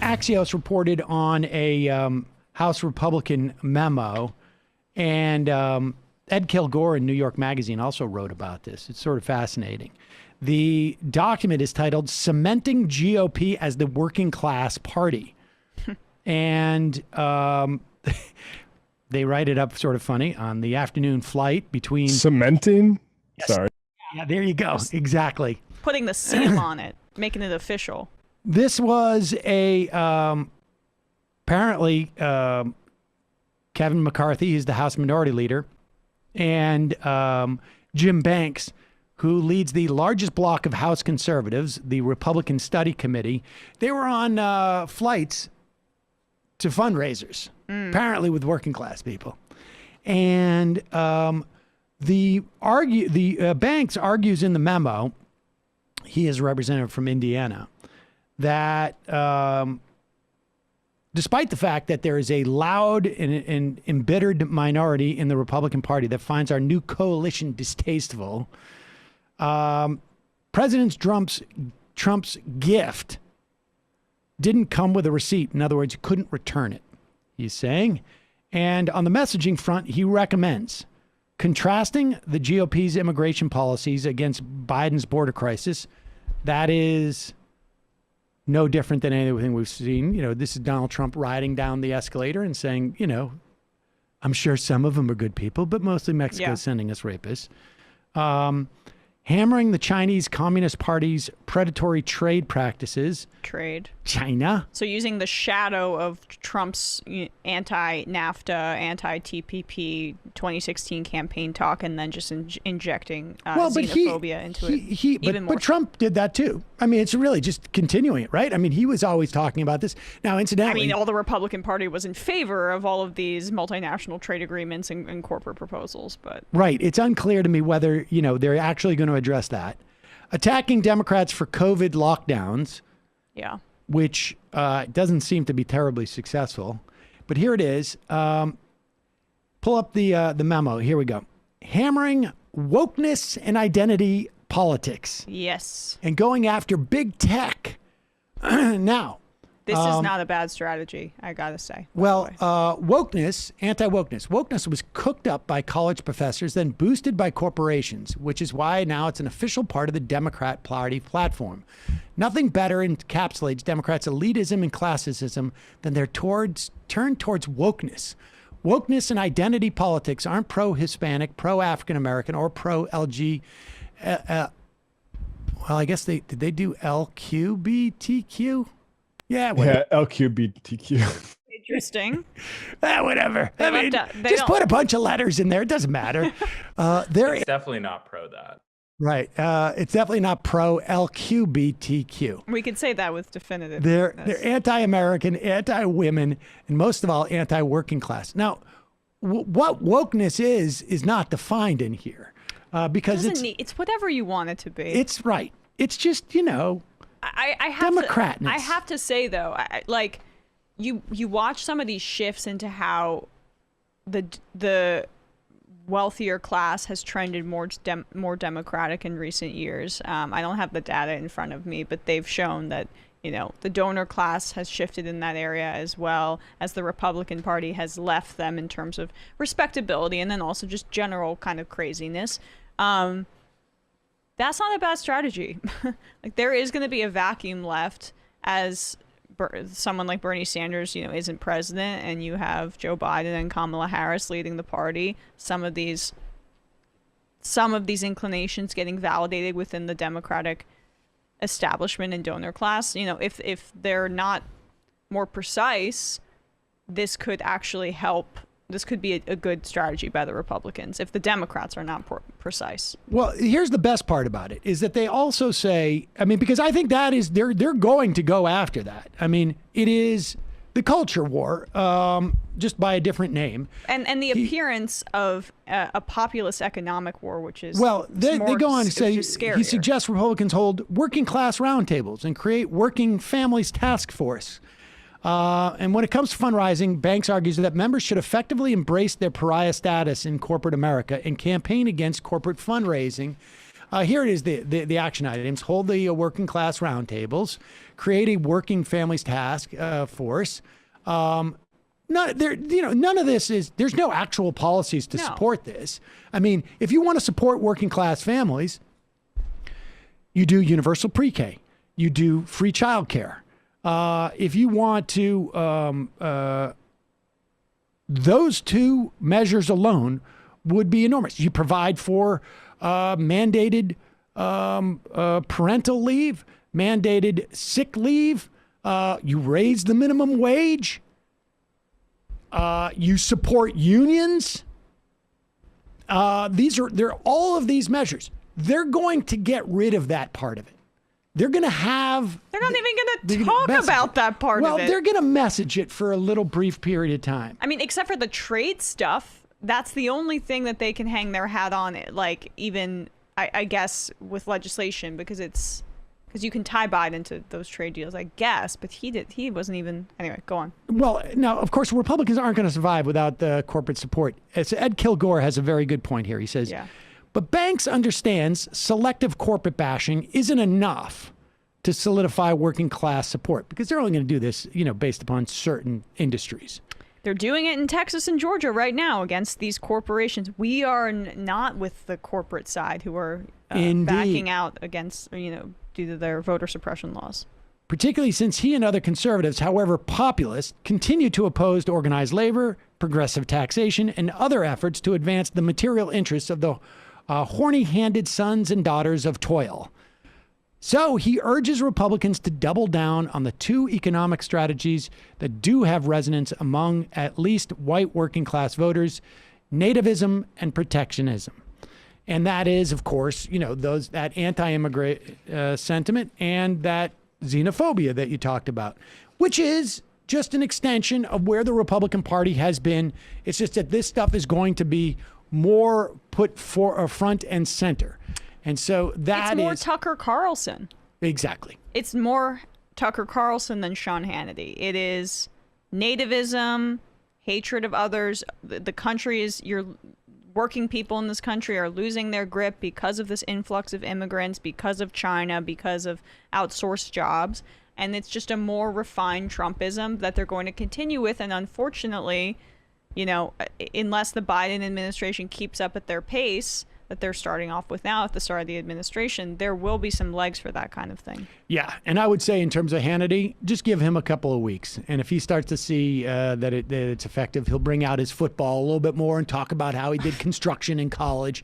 Axios reported on a House Republican memo, and Ed Kilgore in New York Magazine also wrote about this. It's sort of fascinating. The document is titled Cementing GOP as the Working Class Party. And they write it up sort of funny on the afternoon flight between... Cementing? Yes. Sorry. Yeah, there you go. Exactly. Putting the seal on it, making it official. This was a... apparently, Kevin McCarthy is the House Minority Leader, and Jim Banks, who leads the largest bloc of House conservatives, the Republican Study Committee. They were on flights to fundraisers, apparently with working class people. And Banks argues in the memo, he is a representative from Indiana, that despite the fact that there is a loud and embittered minority in the Republican Party that finds our new coalition distasteful, President Trump's gift didn't come with a receipt. In other words, you couldn't return it, he's saying. And on the messaging front, he recommends contrasting the GOP's immigration policies against Biden's border crisis. That is no different than anything we've seen. You know, this is Donald Trump riding down the escalator and saying, you know, I'm sure some of them are good people, but mostly Mexico's sending us rapists. Hammering the Chinese Communist Party's predatory trade practices. China. So using the shadow of Trump's anti-NAFTA, anti-TPP 2016 campaign talk, and then just injecting xenophobia into it. But Trump did that too. I mean, it's really just continuing it, right? I mean, he was always talking about this. Now, incidentally, I mean, all the Republican Party was in favor of all of these multinational trade agreements and corporate proposals, but right. It's unclear to me whether, you know, they're actually going to address that. Attacking Democrats for COVID lockdowns. Yeah. Which doesn't seem to be terribly successful. But here it is. Pull up the memo. Here we go. Hammering wokeness and identity politics. Yes. And going after big tech. Now. This is not a bad strategy, I gotta say. Well, wokeness, anti-wokeness. Wokeness was cooked up by college professors, then boosted by corporations, which is why now it's an official part of the Democrat Party platform. Nothing better encapsulates Democrats' elitism and classism than their turn towards wokeness. Wokeness and identity politics aren't pro-Hispanic, pro-African-American, or pro-LG. Well, I guess did they do LQBTQ? Yeah, LQBTQ. Interesting. Whatever. I mean, just put a bunch of letters in there. It doesn't matter. It's definitely not pro that. Right. It's definitely not pro LQBTQ. We could say that with definitive. They're anti-American, anti-women, and most of all, anti-working class. Now, what wokeness is not defined in here because it's whatever you want it to be. It's right. It's just, you know, Democratness. I have to say though, like you watch some of these shifts into how the wealthier class has trended more democratic in recent years. I don't have the data in front of me, but they've shown that, you know, the donor class has shifted in that area as well as the Republican Party has left them in terms of respectability and then also just general kind of craziness. That's not a bad strategy. Like there is going to be a vacuum left as someone like Bernie Sanders, you know, isn't president, and you have Joe Biden and Kamala Harris leading the party. Some of these inclinations getting validated within the Democratic establishment and donor class. You know, if they're not more precise, this could actually help. This could be a good strategy by the Republicans if the Democrats are not precise. Well, here's the best part about it is that they also say, I mean, because I think that is, they're going to go after that. I mean, it is the culture war, just by a different name. And the appearance of a populist economic war, which is they go on to say, scarier. He suggests Republicans hold working class roundtables and create working families task force. And when it comes to fundraising, Banks argues that members should effectively embrace their pariah status in corporate America and campaign against corporate fundraising. Here it is, the action items. Hold the working class roundtables. Create a working families task force. None of this is, there's no actual policies to support this. I mean, if you want to support working class families, you do universal pre-K. You do free childcare. If you want to, those two measures alone would be enormous. You provide for mandated parental leave, mandated sick leave. You raise the minimum wage. You support unions. They're all of these measures. They're going to get rid of that part of it. They're going to have. They're not even going to talk about that part of it. Well, they're going to message it for a little brief period of time. I mean, except for the trade stuff, that's the only thing that they can hang their hat on it. Like, even, I guess, with legislation, because you can tie Biden to those trade deals, I guess. But he wasn't even. Anyway, go on. Well, now, of course, Republicans aren't going to survive without the corporate support. Ed Kilgore has a very good point here. He says, but Banks understands selective corporate bashing isn't enough to solidify working class support, because they're only going to do this, based upon certain industries. They're doing it in Texas and Georgia right now against these corporations. We are not with the corporate side who are backing out against, due to their voter suppression laws. Particularly since he and other conservatives, however populist, continue to oppose organized labor, progressive taxation, and other efforts to advance the material interests of the horny-handed sons and daughters of toil. So he urges Republicans to double down on the two economic strategies that do have resonance among at least white working class voters: nativism and protectionism. And that is, of course, that anti-immigrant sentiment and that xenophobia that you talked about, which is just an extension of where the Republican Party has been. It's just that this stuff is going to be more put for front and center. And so it's more Tucker Carlson. Exactly. It's more Tucker Carlson than Sean Hannity. It is nativism, hatred of others. The country is, your working people in this country are losing their grip because of this influx of immigrants, because of China, because of outsourced jobs. And it's just a more refined Trumpism that they're going to continue with. And unfortunately, unless the Biden administration keeps up at their pace that they're starting off with now at the start of the administration, there will be some legs for that kind of thing. Yeah. And I would say, in terms of Hannity, just give him a couple of weeks. And if he starts to see that it's effective, he'll bring out his football a little bit more and talk about how he did construction in college.